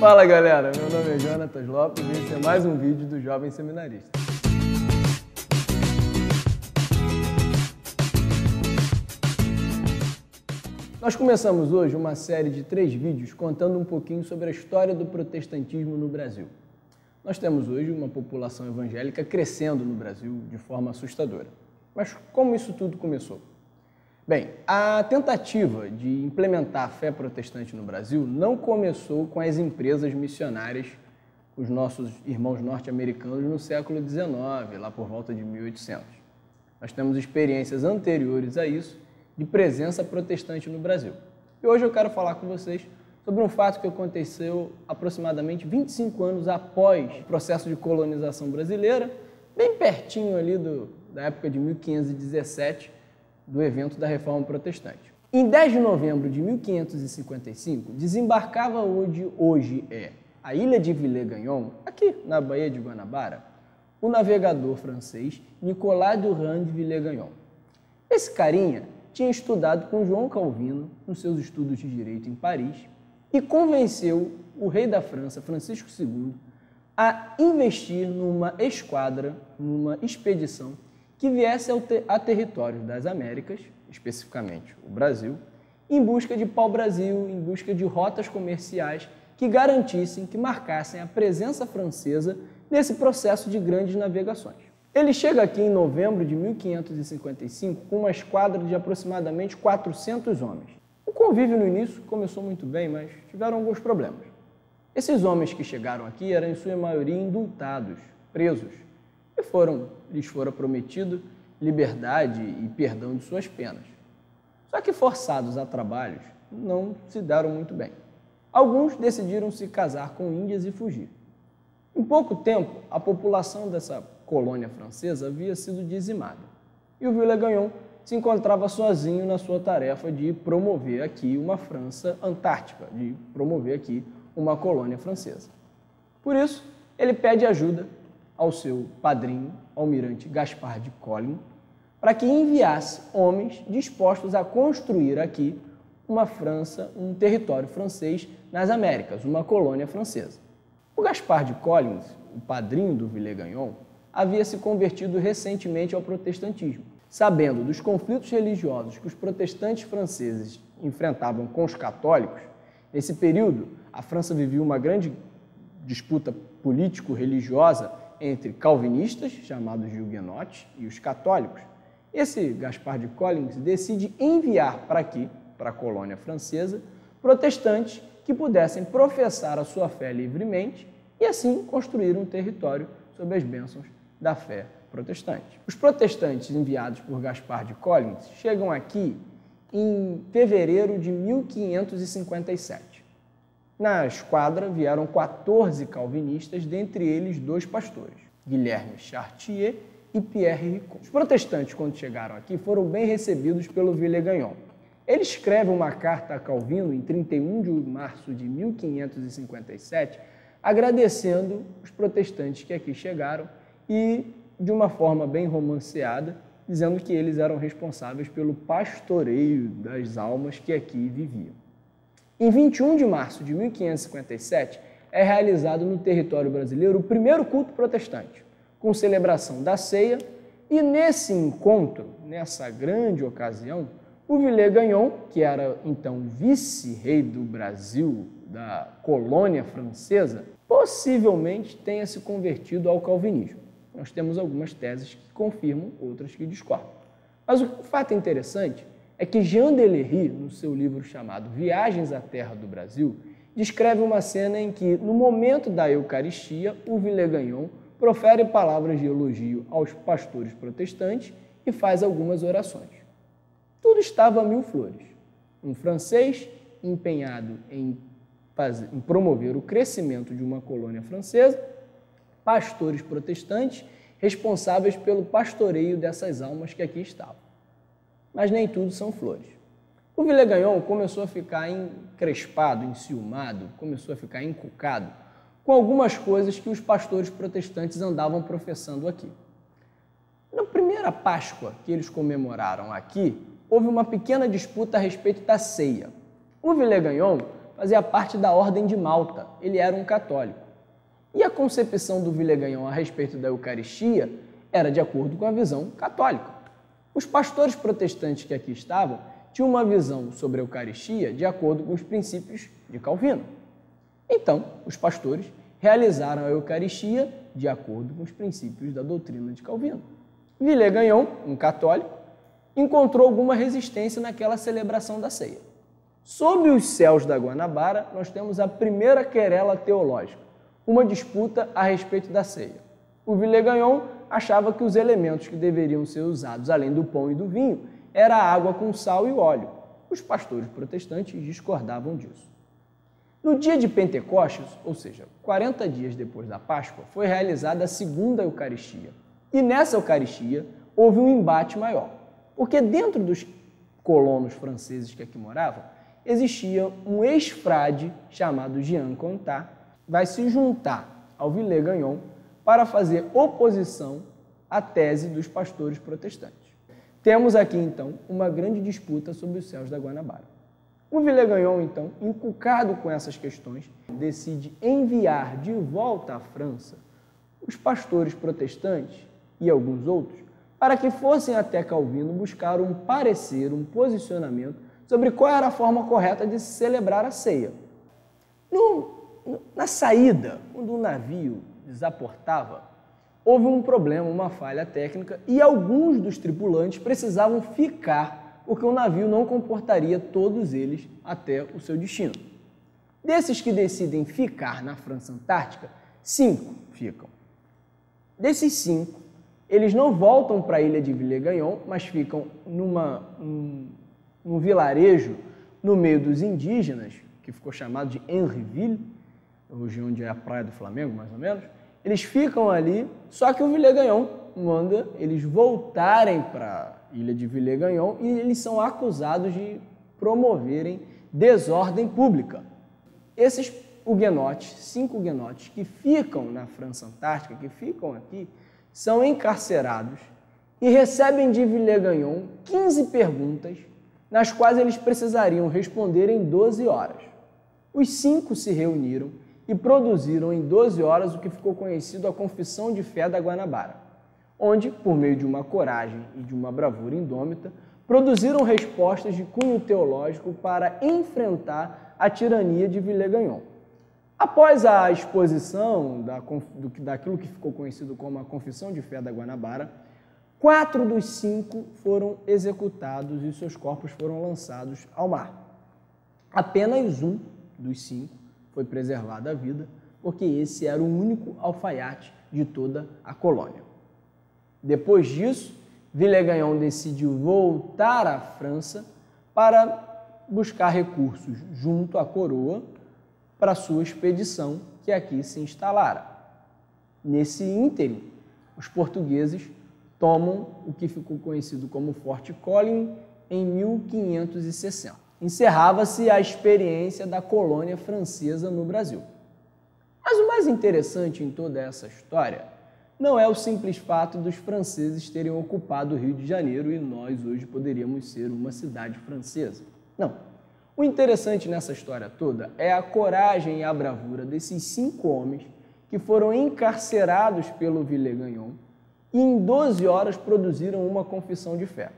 Fala galera, meu nome é Jonatas Lopes e esse é mais um vídeo do Jovem Seminarista. Nós começamos hoje uma série de 3 vídeos contando um pouquinho sobre a história do protestantismo no Brasil. Nós temos hoje uma população evangélica crescendo no Brasil de forma assustadora. Mas como isso tudo começou? Bem, a tentativa de implementar a fé protestante no Brasil não começou com as empresas missionárias, os nossos irmãos norte-americanos no século XIX, lá por volta de 1800. Nós temos experiências anteriores a isso de presença protestante no Brasil. E hoje eu quero falar com vocês sobre um fato que aconteceu aproximadamente 25 anos após o processo de colonização brasileira, bem pertinho ali da época de 1517, do evento da Reforma Protestante. Em 10 de novembro de 1555, desembarcava onde hoje é a ilha de Villers-Gagnon, aqui na Baía de Guanabara, o navegador francês Nicolas Durand de Villers-Gagnon. Esse carinha tinha estudado com João Calvino nos seus estudos de direito em Paris e convenceu o rei da França, Francisco II, a investir numa esquadra, numa expedição que viesse a territórios das Américas, especificamente o Brasil, em busca de pau-brasil, em busca de rotas comerciais que garantissem, que marcassem a presença francesa nesse processo de grandes navegações. Ele chega aqui em novembro de 1555 com uma esquadra de aproximadamente 400 homens. O convívio no início começou muito bem, mas tiveram alguns problemas. Esses homens que chegaram aqui eram em sua maioria indultados, presos, e lhes fora prometido liberdade e perdão de suas penas. Só que forçados a trabalhos, não se deram muito bem. Alguns decidiram se casar com índias e fugir. Em pouco tempo, a população dessa colônia francesa havia sido dizimada. E o Villers-Gagnon se encontrava sozinho na sua tarefa de promover aqui uma França antártica, de promover aqui uma colônia francesa. Por isso, ele pede ajuda ao seu padrinho, almirante Gaspar de Coligny, para que enviasse homens dispostos a construir aqui uma França, um território francês nas Américas, uma colônia francesa. O Gaspar de Coligny, o padrinho do Villers-Gagnon, havia se convertido recentemente ao protestantismo. Sabendo dos conflitos religiosos que os protestantes franceses enfrentavam com os católicos, nesse período a França vivia uma grande disputa político-religiosa entre calvinistas, chamados de huguenotes, e os católicos. Esse Gaspar de Coligny decide enviar para aqui, para a colônia francesa, protestantes que pudessem professar a sua fé livremente e assim construir um território sob as bênçãos da fé protestante. Os protestantes enviados por Gaspar de Coligny chegam aqui em fevereiro de 1557. Na esquadra vieram 14 calvinistas, dentre eles 2 pastores, Guilherme Chartier e Pierre Ricon. Os protestantes, quando chegaram aqui, foram bem recebidos pelo Villers-Gagnon. Ele escreve uma carta a Calvino em 31 de março de 1557, agradecendo os protestantes que aqui chegaram e, de uma forma bem romanceada, dizendo que eles eram responsáveis pelo pastoreio das almas que aqui viviam. Em 21 de março de 1557, é realizado no território brasileiro o primeiro culto protestante, com celebração da ceia, e nesse encontro, nessa grande ocasião, o Villers-Gagnon, que era então vice-rei do Brasil, da colônia francesa, possivelmente tenha se convertido ao calvinismo. Nós temos algumas teses que confirmam, outras que discordam. Mas o fato interessante é que Jean Delery, no seu livro chamado Viagens à Terra do Brasil, descreve uma cena em que, no momento da Eucaristia, o Villers-Gagnon profere palavras de elogio aos pastores protestantes e faz algumas orações. Tudo estava a mil flores. Um francês empenhado em promover o crescimento de uma colônia francesa, pastores protestantes responsáveis pelo pastoreio dessas almas que aqui estavam. Mas nem tudo são flores. O Villers-Gagnon começou a ficar encrespado, enciumado, começou a ficar encucado com algumas coisas que os pastores protestantes andavam professando aqui. Na primeira Páscoa que eles comemoraram aqui, houve uma pequena disputa a respeito da ceia. O Villers-Gagnon fazia parte da Ordem de Malta, ele era um católico. E a concepção do Villegagnon a respeito da Eucaristia era de acordo com a visão católica. Os pastores protestantes que aqui estavam tinham uma visão sobre a Eucaristia de acordo com os princípios de Calvino. Então, os pastores realizaram a Eucaristia de acordo com os princípios da doutrina de Calvino. Villegagnon, um católico, encontrou alguma resistência naquela celebração da ceia. Sob os céus da Guanabara, nós temos a primeira querela teológica, uma disputa a respeito da ceia. O Villegagnon achava que os elementos que deveriam ser usados, além do pão e do vinho, era a água com sal e óleo. Os pastores protestantes discordavam disso. No dia de Pentecostes, ou seja, 40 dias depois da Páscoa, foi realizada a segunda Eucaristia. E nessa Eucaristia houve um embate maior, porque dentro dos colonos franceses que aqui moravam, existia um ex-frade chamado Jean Contat, vai se juntar ao Villegagnon para fazer oposição à tese dos pastores protestantes. Temos aqui, então, uma grande disputa sobre os céus da Guanabara. O Villegagnon, então, encucado com essas questões, decide enviar de volta à França os pastores protestantes e alguns outros para que fossem até Calvino buscar um parecer, um posicionamento sobre qual era a forma correta de se celebrar a ceia. Na saída, quando o navio desaportava, houve um problema, uma falha técnica e alguns dos tripulantes precisavam ficar porque o navio não comportaria todos eles até o seu destino. Desses que decidem ficar na França Antártica, 5 ficam. Desses 5, eles não voltam para a ilha de Villegagnon, mas ficam num vilarejo no meio dos indígenas, que ficou chamado de Henryville, hoje onde é a Praia do Flamengo, mais ou menos. Eles ficam ali, só que o Villegagnon manda eles voltarem para a ilha de Villegagnon e eles são acusados de promoverem desordem pública. Esses huguenotes, 5 huguenotes que ficam na França Antártica, que ficam aqui, são encarcerados e recebem de Villegagnon 15 perguntas, nas quais eles precisariam responder em 12 horas. Os 5 se reuniram e produziram em 12 horas o que ficou conhecido a Confissão de Fé da Guanabara, onde, por meio de uma coragem e de uma bravura indômita, produziram respostas de cunho teológico para enfrentar a tirania de Villegagnon. Após a exposição daquilo que ficou conhecido como a Confissão de Fé da Guanabara, 4 dos 5 foram executados e seus corpos foram lançados ao mar. Apenas um dos 5 foi preservado à vida, porque esse era o único alfaiate de toda a colônia. Depois disso, Villegagnon decidiu voltar à França para buscar recursos junto à coroa para sua expedição que aqui se instalara. Nesse ínterim, os portugueses tomam o que ficou conhecido como Forte Collin em 1560. Encerrava-se a experiência da colônia francesa no Brasil. Mas o mais interessante em toda essa história não é o simples fato dos franceses terem ocupado o Rio de Janeiro e nós hoje poderíamos ser uma cidade francesa. Não. O interessante nessa história toda é a coragem e a bravura desses 5 homens que foram encarcerados pelo Villegagnon e em 12 horas produziram uma confissão de fé.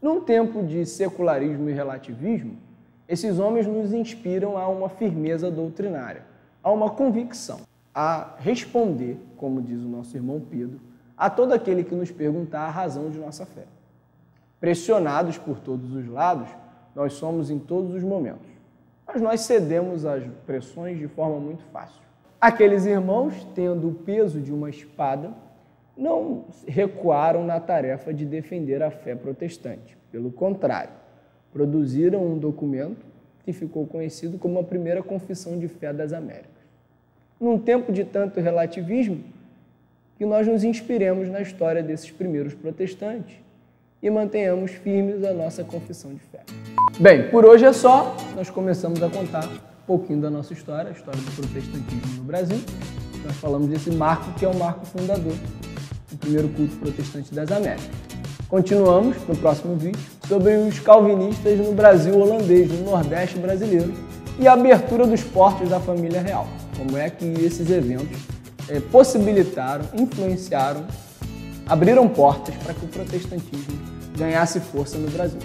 Num tempo de secularismo e relativismo, esses homens nos inspiram a uma firmeza doutrinária, a uma convicção, a responder, como diz o nosso irmão Pedro, a todo aquele que nos perguntar a razão de nossa fé. Pressionados por todos os lados, nós somos em todos os momentos, mas nós cedemos às pressões de forma muito fácil. Aqueles irmãos, tendo o peso de uma espada, não recuaram na tarefa de defender a fé protestante. Pelo contrário, produziram um documento que ficou conhecido como a primeira Confissão de Fé das Américas. Num tempo de tanto relativismo, que nós nos inspiremos na história desses primeiros protestantes e mantenhamos firmes a nossa confissão de fé. Bem, por hoje é só. Nós começamos a contar um pouquinho da nossa história, a história do protestantismo no Brasil. Nós falamos desse marco que é o marco fundador do primeiro culto protestante das Américas. Continuamos no próximo vídeo sobre os calvinistas no Brasil holandês, no Nordeste brasileiro, e a abertura dos portos da família real. Como é que esses eventos possibilitaram, influenciaram, abriram portas para que o protestantismo ganhasse força no Brasil.